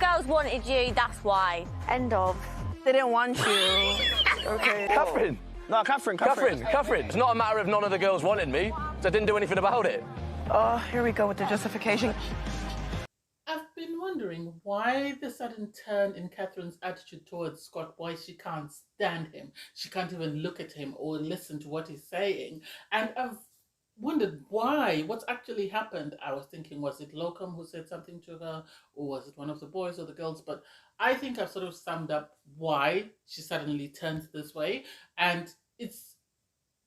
girls wanted you, that's why. End of. They didn't want you. Okay. Catherine. No, Catherine. It's not a matter of none of the girls wanted me, so I didn't do anything about it. Oh, here we go with the justification. I've been wondering why the sudden turn in Catherine's attitude towards Scott, why she can't stand him. She can't even look at him or listen to what he's saying. And I've wondered why, what's actually happened. I was thinking, was it Locum who said something to her, or was it one of the boys or the girls? But I think I've sort of summed up why she suddenly turns this way. And it's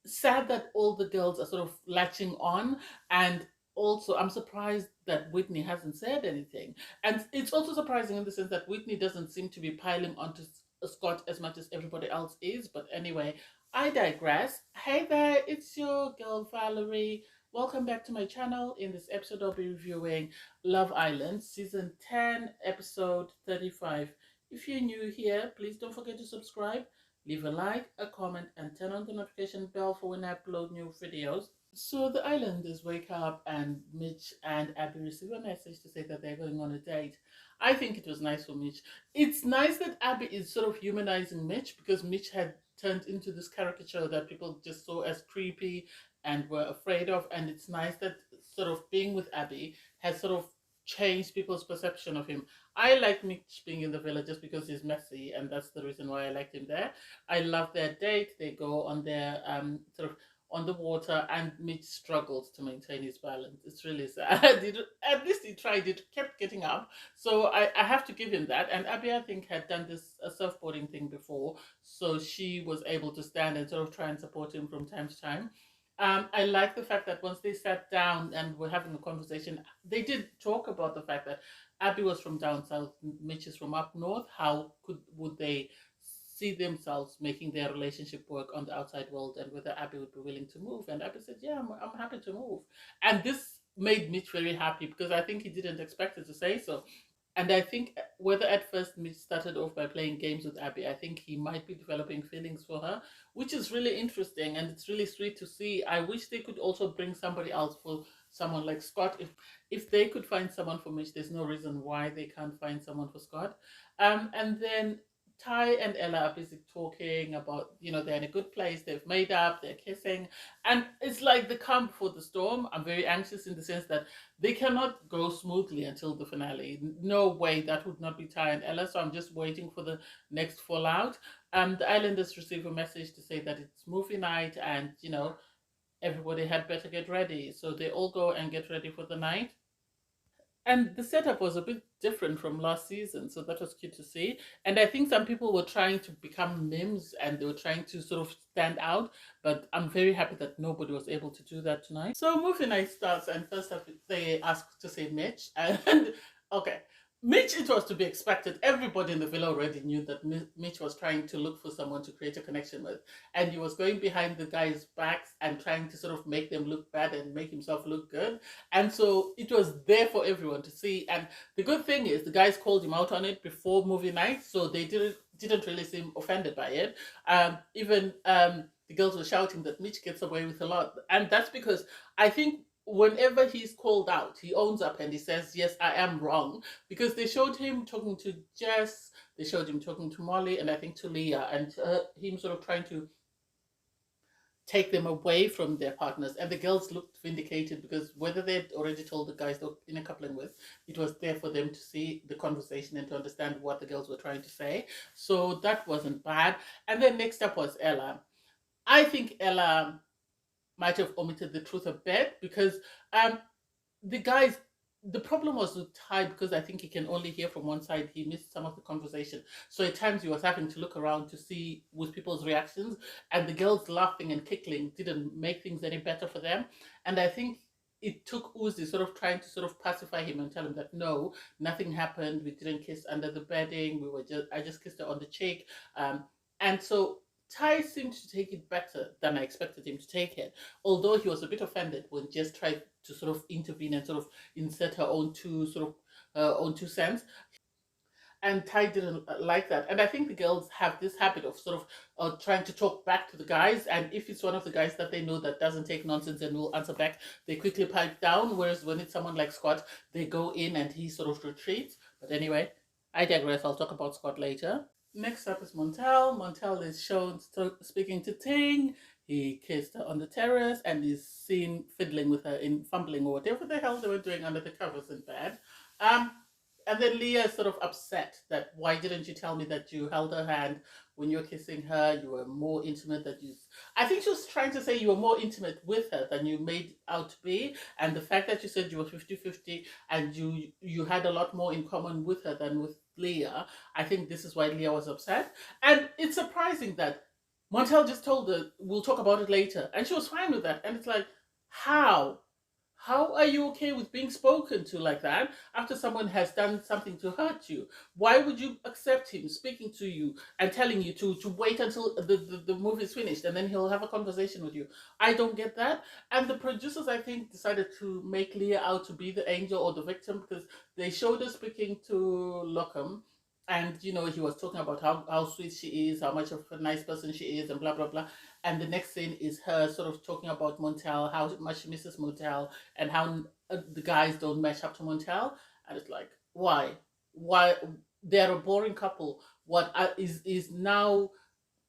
sad that all the girls are sort of latching on, and also I'm surprised that Whitney hasn't said anything. And it's also surprising in the sense that Whitney doesn't seem to be piling onto Scott as much as everybody else is. But anyway, I digress. Hey there, it's your girl Valerie. Welcome back to my channel. In this episode I'll be reviewing Love Island season 10 episode 35. If you're new here, please don't forget to subscribe, leave a like, a comment, and turn on the notification bell for when I upload new videos. So the islanders wake up and Mitch and Abby receive a message to say that they're going on a date. I think it was nice for Mitch. It's nice that Abby is sort of humanizing Mitch, because Mitch had turned into this caricature that people just saw as creepy and were afraid of. And it's nice that sort of being with Abby has sort of changed people's perception of him. I like Mitch being in the villa just because he's messy, and that's the reason why I liked him there. I love their date. They go on their sort of on the water, and Mitch struggles to maintain his balance. It's really sad. At least he tried it, kept getting up. So I have to give him that. And Abby, I think, had done this surfboarding thing before, so she was able to stand and sort of try and support him from time to time. I like the fact that once they sat down and were having a conversation, they did talk about the fact that Abby was from down south, Mitch is from up north. How would they see themselves making their relationship work on the outside world, and whether Abby would be willing to move? And Abby said, yeah, I'm happy to move. And this made Mitch very happy, because I think he didn't expect her to say so. And I think whether at first Mitch started off by playing games with Abby, I think he might be developing feelings for her, which is really interesting, and it's really sweet to see. I wish they could also bring somebody else for someone like Scott. If they could find someone for Mitch, there's no reason why they can't find someone for Scott. And then Ty and Ella are busy talking about, they're in a good place, they've made up, they're kissing, and it's like the calm before the storm. I'm very anxious in the sense that they cannot go smoothly until the finale. No way, that would not be Ty and Ella, so I'm just waiting for the next fallout. The Islanders receive a message to say that it's movie night, and, everybody had better get ready. So they all go and get ready for the night. And the setup was a bit different from last season, so that was cute to see. And I think some people were trying to become memes, and they were trying to sort of stand out, but I'm very happy that nobody was able to do that tonight. So movie night starts, and first up they asked to say Mitch, and okay. Mitch, it was to be expected. Everybody in the villa already knew that Mitch was trying to look for someone to create a connection with. And he was going behind the guys' backs and trying to sort of make them look bad and make himself look good. And so it was there for everyone to see. And the good thing is the guys called him out on it before movie night, so they didn't really seem offended by it. Even the girls were shouting that Mitch gets away with a lot. And that's because I think whenever he's called out, he owns up and he says, yes, I am wrong. Because they showed him talking to Jess, they showed him talking to Molly, and I think to Leah, and him sort of trying to take them away from their partners. And the girls looked vindicated, because whether they'd already told the guys they're in a coupling with, it was there for them to see the conversation and to understand what the girls were trying to say. So that wasn't bad. And then next up was Ella. I think Ella might have omitted the truth a bit, because the problem was with Ty, because I think he can only hear from one side. He missed some of the conversation, so at times he was having to look around to see with people's reactions, and the girls laughing and giggling didn't make things any better for them. And I think it took Uzi sort of trying to sort of pacify him and tell him that no, nothing happened, we didn't kiss under the bedding, I just kissed her on the cheek, and so Ty seemed to take it better than I expected him to take it, although he was a bit offended when Jess tried to sort of intervene and sort of insert her own two cents. And Ty didn't like that. And I think the girls have this habit of sort of trying to talk back to the guys. And if it's one of the guys that they know that doesn't take nonsense and will answer back, they quickly pipe down. Whereas when it's someone like Scott, they go in and he sort of retreats. But anyway, I digress. I'll talk about Scott later. Next up is Montel. Montel is shown speaking to Ting. He kissed her on the terrace and is seen fiddling with her in fumbling or whatever the hell they were doing under the covers in bed. Um, and then Leah is sort of upset that why didn't you tell me that you held her hand when you were kissing her? You were more intimate that you. I think she was trying to say you were more intimate with her than you made out to be. And the fact that you said you were 50-50 and you had a lot more in common with her than with Leah, I think this is why Leah was upset. And it's surprising that Montel just told her, we'll talk about it later. And she was fine with that. And it's like, how? How are you okay with being spoken to like that after someone has done something to hurt you? Why would you accept him speaking to you and telling you to wait until the movie is finished and then he'll have a conversation with you? I don't get that. And the producers, I think, decided to make Leah out to be the angel or the victim because they showed her speaking to Lockham. And he was talking about how sweet she is, how much of a nice person she is, and blah blah blah. And the next scene is her sort of talking about Montel, how much she misses Montel, and how the guys don't match up to Montel. And it's like, why? Why they're a boring couple? What is now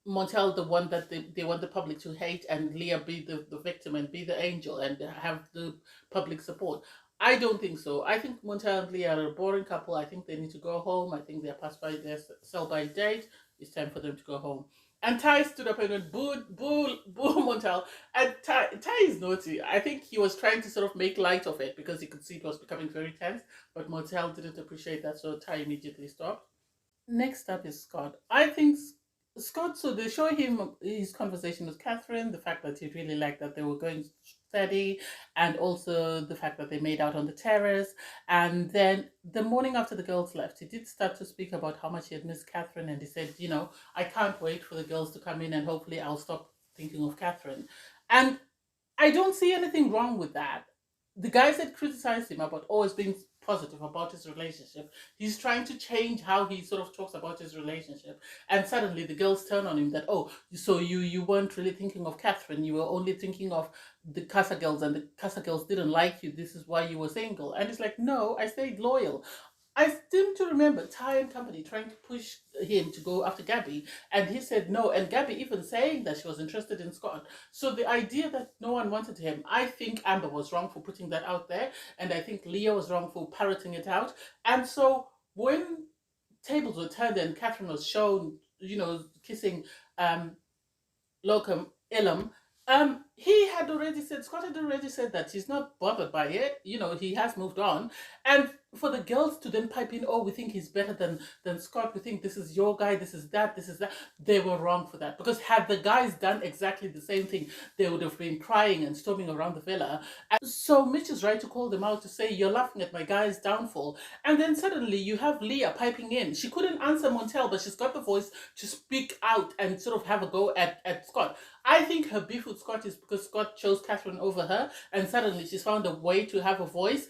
Montel the one that they want the public to hate, and Leah be the victim and be the angel and have the public support? I don't think so. I think Montel and Leah are a boring couple. I think they need to go home. I think they're past by their sell-by date. It's time for them to go home. And Ty stood up and went, boo, boo, boo, Montel. And Ty is naughty. I think he was trying to sort of make light of it because he could see it was becoming very tense. But Montel didn't appreciate that, so Ty immediately stopped. Next up is Scott. I think Scott, so they show him his conversation with Catherine, the fact that he really liked that they were going steady, and also the fact that they made out on the terrace. And then the morning after the girls left, he did start to speak about how much he had missed Catherine, and he said, I can't wait for the girls to come in and hopefully I'll stop thinking of Catherine. And I don't see anything wrong with that. The guys that criticized him about always being positive about his relationship, he's trying to change how he sort of talks about his relationship. And suddenly the girls turn on him that, oh, so you weren't really thinking of Catherine, you were only thinking of the Casa girls, and the Casa girls didn't like you, this is why you were single. And it's like, no, I stayed loyal. I seem to remember Ty and company trying to push him to go after Gabby, and he said no, and Gabby even saying that she was interested in Scott. So the idea that no one wanted him, I think Amber was wrong for putting that out there, and I think Leah was wrong for parroting it out. And so when tables were turned and Catherine was shown, kissing Locum Elam, Scott had already said that he's not bothered by it. He has moved on. And for the girls to then pipe in, oh, we think he's better than Scott, we think this is your guy, this is that, they were wrong for that. Because had the guys done exactly the same thing, they would have been crying and storming around the villa. And so Mitch is right to call them out to say, you're laughing at my guy's downfall. And then suddenly you have Leah piping in. She couldn't answer Montel, but she's got the voice to speak out and sort of have a go at Scott. I think her beef with Scott is because Scott chose Catherine over her, and suddenly she's found a way to have a voice.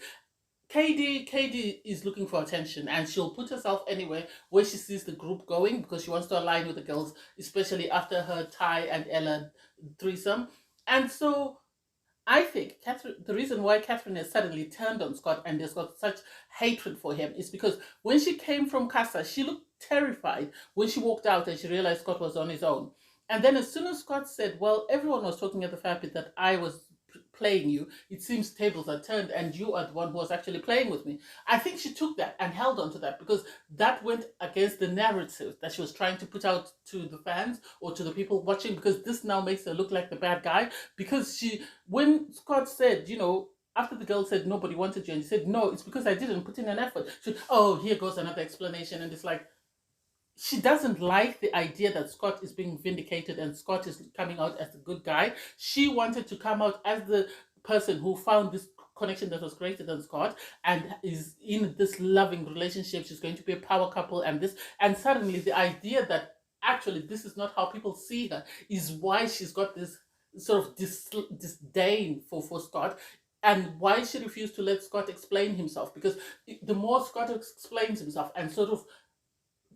KD is looking for attention, and she'll put herself anywhere where she sees the group going because she wants to align with the girls, especially after her Ty and Ella threesome. And so I think the reason why Catherine has suddenly turned on Scott and has got such hatred for him is because when she came from Casa, she looked terrified when she walked out and she realized Scott was on his own. And then as soon as Scott said, well, everyone was talking at the fair pit that I was playing you, it seems tables are turned and you are the one who was actually playing with me. I think she took that and held on to that because that went against the narrative that she was trying to put out to the fans or to the people watching, because this now makes her look like the bad guy. Because when Scott said, after the girl said nobody wanted you, and he said, no, it's because I didn't put in an effort. Here goes another explanation. And it's like, she doesn't like the idea that Scott is being vindicated and Scott is coming out as the good guy. She wanted to come out as the person who found this connection that was greater than Scott and is in this loving relationship. She's going to be a power couple and suddenly the idea that actually this is not how people see her is why she's got this sort of disdain for Scott. And why she refused to let Scott explain himself, because the more Scott explains himself and sort of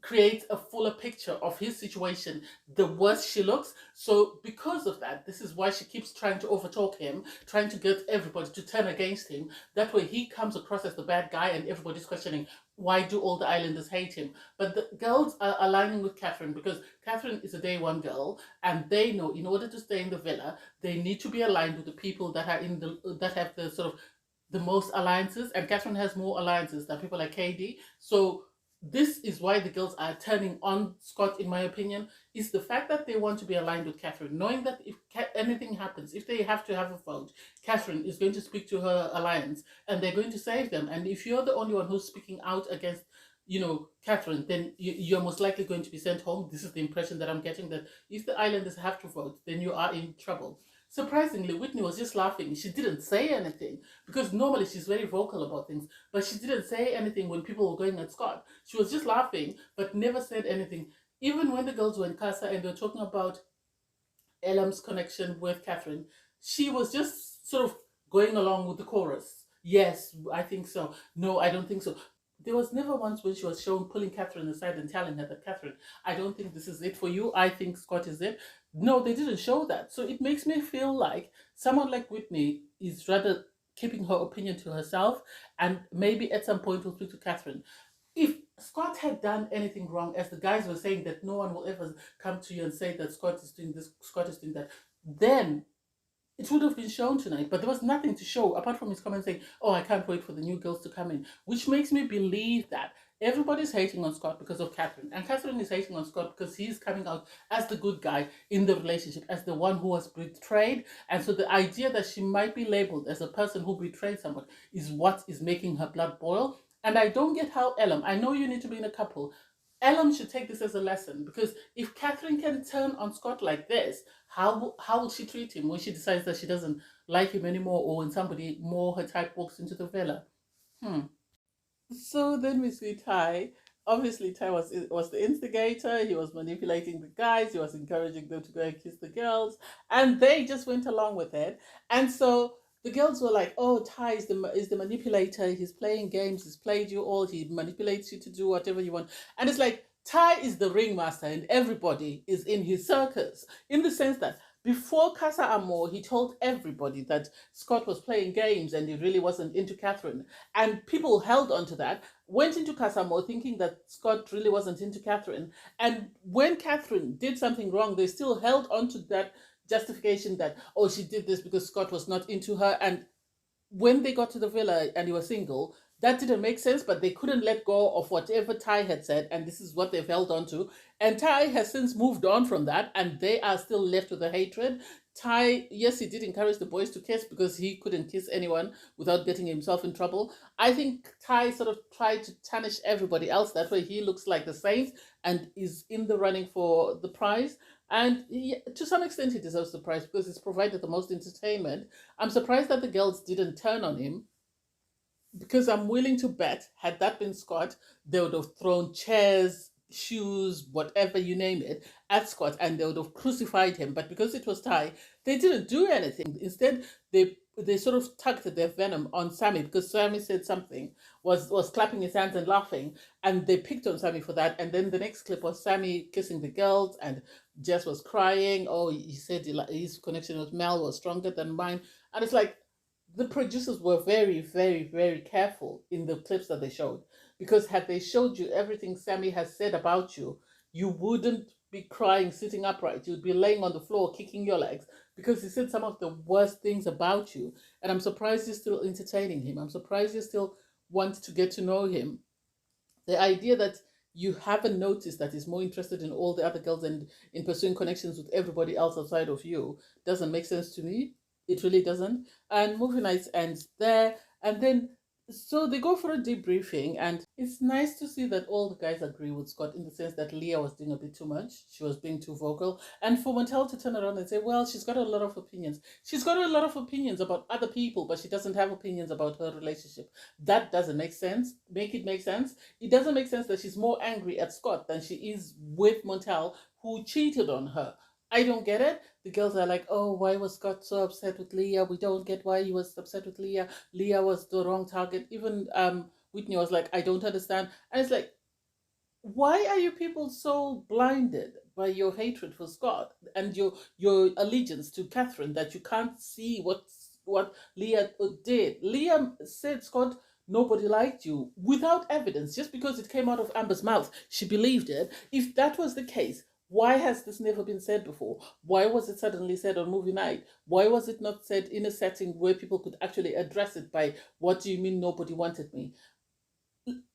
creates a fuller picture of his situation, the worse she looks. So because of that, this is why she keeps trying to overtalk him, trying to get everybody to turn against him. That way he comes across as the bad guy and everybody's questioning, why do all the islanders hate him? But the girls are aligning with Catherine because Catherine is a day one girl, and they know in order to stay in the villa, they need to be aligned with the people that are in the that have the sort of the most alliances, and Catherine has more alliances than people like KD. So this is why the girls are turning on Scott, in my opinion, is the fact that they want to be aligned with Catherine, knowing that if anything happens, if they have to have a vote, Catherine is going to speak to her alliance and they're going to save them. And if you're the only one who's speaking out against, Catherine, then you're most likely going to be sent home. This is the impression that I'm getting, that if the islanders have to vote, then you are in trouble. Surprisingly, Whitney was just laughing. She didn't say anything because normally she's very vocal about things, but she didn't say anything when people were going at Scott. She was just laughing, but never said anything. Even when the girls were in Casa and they were talking about Elam's connection with Catherine, she was just sort of going along with the chorus. Yes, I think so. No, I don't think so. There was never once when she was shown pulling Catherine aside and telling her that, Catherine, I don't think this is it for you. I think Scott is it. No, they didn't show that. So it makes me feel like someone like Whitney is rather keeping her opinion to herself and maybe at some point will speak to Catherine. If Scott had done anything wrong, as the guys were saying that no one will ever come to you and say that Scott is doing this, Scott is doing that, then it would have been shown tonight, but there was nothing to show apart from his comment saying, oh, I can't wait for the new girls to come in, which makes me believe that everybody's hating on Scott because of Catherine. And Catherine is hating on Scott because he's coming out as the good guy in the relationship, as the one who was betrayed. And so the idea that she might be labeled as a person who betrayed someone is what is making her blood boil. And I don't get how Elam, I know you need to be in a couple, Ellen should take this as a lesson, because if Catherine can turn on Scott like this, how will she treat him when she decides that she doesn't like him anymore, or when somebody more her type walks into the villa? So then we see Ty. Obviously, Ty was the instigator. He was manipulating the guys. He was encouraging them to go and kiss the girls, and they just went along with it. And so the girls were like, "Oh, Ty is the manipulator. He's playing games. He's played you all. He manipulates you to do whatever you want." And it's like Ty is the ringmaster, and everybody is in his circus. In the sense that before Casa Amor, he told everybody that Scott was playing games and he really wasn't into Catherine. And people held on to that, went into Casa Amor thinking that Scott really wasn't into Catherine. And when Catherine did something wrong, they still held on to that justification that, oh, she did this because Scott was not into her. And when they got to the villa and he was single, that didn't make sense, but they couldn't let go of whatever Ty had said, and this is what they've held on to. And Ty has since moved on from that, and they are still left with the hatred. Ty, yes, he did encourage the boys to kiss because he couldn't kiss anyone without getting himself in trouble. I think Ty sort of tried to tarnish everybody else. That way he looks like the saint and is in the running for the prize. And to some extent, he deserves the prize because he's provided the most entertainment. I'm surprised that the girls didn't turn on him, because I'm willing to bet, had that been Scott, they would have thrown chairs, shoes, whatever you name it, at Scott, and they would have crucified him. But because it was Ty, they didn't do anything. Instead, they sort of tugged their venom on Sammy, because Sammy said something, was clapping his hands and laughing, and they picked on Sammy for that. And then the next clip was Sammy kissing the girls, and Jess was crying. Oh, he said his connection with Mel was stronger than mine. And it's like, the producers were very, very, very careful in the clips that they showed, because had they showed you everything Sammy has said about you, you wouldn't be crying sitting upright. You'd be laying on the floor kicking your legs, because he said some of the worst things about you. And I'm surprised you're still entertaining him. I'm surprised you still want to get to know him. The idea that you haven't noticed that he's more interested in all the other girls and in pursuing connections with everybody else outside of you doesn't make sense to me. It really doesn't. And movie nights ends there. And then, so they go for a debriefing, and it's nice to see that all the guys agree with Scott, in the sense that Leah was doing a bit too much. She was being too vocal. And for Montel to turn around and say, well, she's got a lot of opinions. She's got a lot of opinions about other people, but she doesn't have opinions about her relationship. That doesn't make sense. Make it make sense. It doesn't make sense that she's more angry at Scott than she is with Montel, who cheated on her. I don't get it. The girls are like, oh, why was Scott so upset with Leah? We don't get why he was upset with Leah. Leah was the wrong target. Even Whitney was like, I don't understand. And it's like, why are you people so blinded by your hatred for Scott and your allegiance to Catherine that you can't see what Leah did? Leah said, Scott, nobody liked you without evidence, just because it came out of Amber's mouth. She believed it. If that was the case, why has this never been said before? Why was it suddenly said on movie night? Why was it not said in a setting where people could actually address it by, what do you mean nobody wanted me?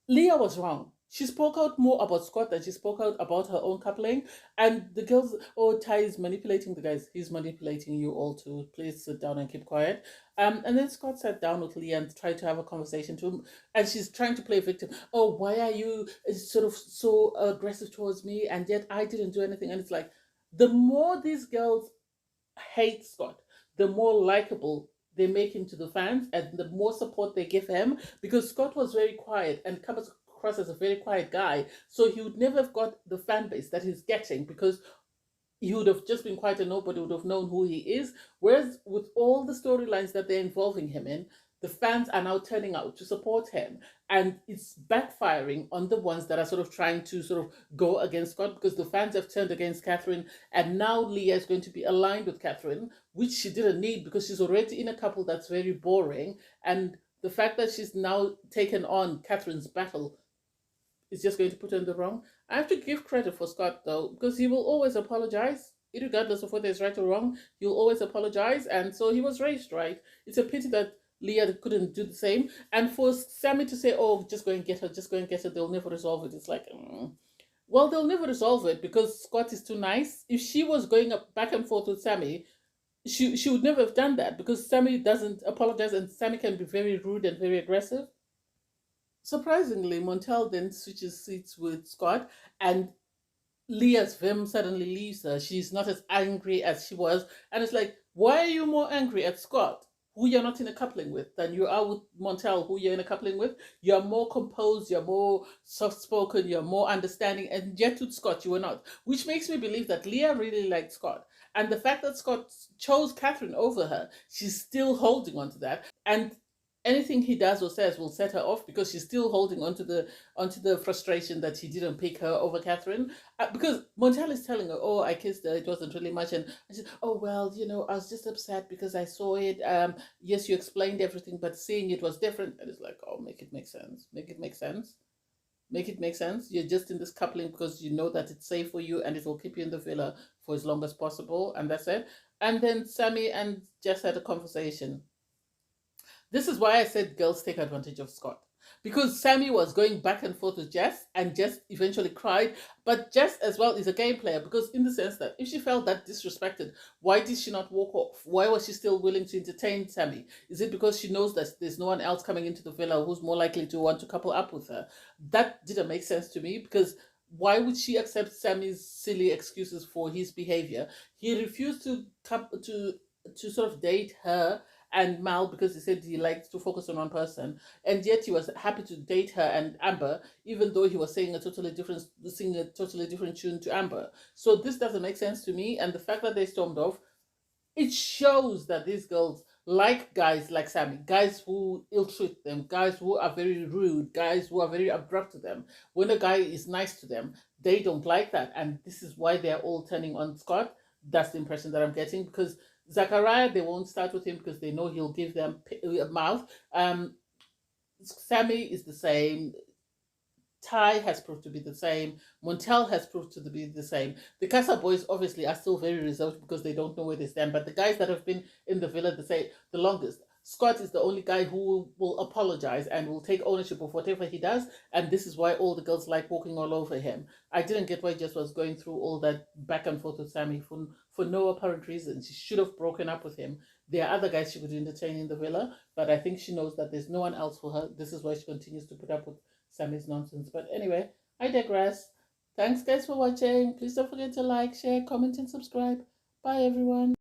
Leah was wrong. She spoke out more about Scott than she spoke out about her own coupling. And the girls, oh, Ty is manipulating the guys. He's manipulating you all too. Please sit down and keep quiet. And then Scott sat down with Leah and tried to have a conversation to him. And she's trying to play victim. Oh, why are you sort of so aggressive towards me? And yet I didn't do anything. And it's like, the more these girls hate Scott, the more likable they make him to the fans and the more support they give him, because Scott was very quiet and comes across as a very quiet guy. So he would never have got the fan base that he's getting, because he would have just been quiet and nobody would have known who he is. Whereas with all the storylines that they're involving him in, the fans are now turning out to support him. And it's backfiring on the ones that are sort of trying to sort of go against Scott, because the fans have turned against Catherine. And now Leah is going to be aligned with Catherine, which she didn't need because she's already in a couple that's very boring. And the fact that she's now taken on Catherine's battle is just going to put her in the wrong. I have to give credit for Scott though, because he will always apologize, regardless of whether it's right or wrong. He'll always apologize, and so he was raised right. It's a pity that Leah couldn't do the same. And for Sammy to say, "Oh, just go and get her, just go and get her," they'll never resolve it. It's like, well, they'll never resolve it because Scott is too nice. If she was going up back and forth with Sammy, she would never have done that, because Sammy doesn't apologize, and Sammy can be very rude and very aggressive. Surprisingly, Montel then switches seats with Scott, and Leah's vim suddenly leaves her. She's not as angry as she was. And it's like, why are you more angry at Scott, who you're not in a coupling with, than you are with Montel, who you're in a coupling with? You're more composed, you're more soft spoken, you're more understanding, and yet with Scott, you were not. Which makes me believe that Leah really liked Scott. And the fact that Scott chose Catherine over her, she's still holding on to that. And anything he does or says will set her off, because she's still holding onto the frustration that he didn't pick her over Catherine. Because Montel is telling her, "Oh, I kissed her. It wasn't really much," and I said, "Oh well, I was just upset because I saw it. Yes, you explained everything, but seeing it was different." And it's like, "Oh, make it make sense. Make it make sense. Make it make sense. You're just in this coupling because you know that it's safe for you and it will keep you in the villa for as long as possible, and that's it." And then Sammy and Jess had a conversation. This is why I said girls take advantage of Scott. Because Sammy was going back and forth with Jess, and Jess eventually cried. But Jess as well is a game player, because in the sense that if she felt that disrespected, why did she not walk off? Why was she still willing to entertain Sammy? Is it because she knows that there's no one else coming into the villa who's more likely to want to couple up with her? That didn't make sense to me, because why would she accept Sammy's silly excuses for his behavior? He refused to sort of date her and Mal, because he said he liked to focus on one person, and yet he was happy to date her and Amber, even though he was singing a totally different tune to Amber. So this doesn't make sense to me, and the fact that they stormed off, it shows that these girls like guys like Sammy, guys who ill-treat them, guys who are very rude, guys who are very abrupt to them. When a guy is nice to them, they don't like that, and this is why they're all turning on Scott. That's the impression that I'm getting, because Zachariah, they won't start with him because they know he'll give them a mouth. Sammy is the same. Ty has proved to be the same. Montel has proved to be the same. The Casa boys obviously are still very reserved because they don't know where they stand. But the guys that have been in the villa the longest, Scott is the only guy who will apologize and will take ownership of whatever he does. And this is why all the girls like walking all over him. I didn't get why Jess was going through all that back and forth with Sammy for no apparent reason. She should have broken up with him. There are other guys she could entertain in the villa, but I think she knows that there's no one else for her. This is why she continues to put up with Sammy's nonsense. But anyway, I digress. Thanks guys for watching. Please don't forget to like, share, comment, and subscribe. Bye everyone.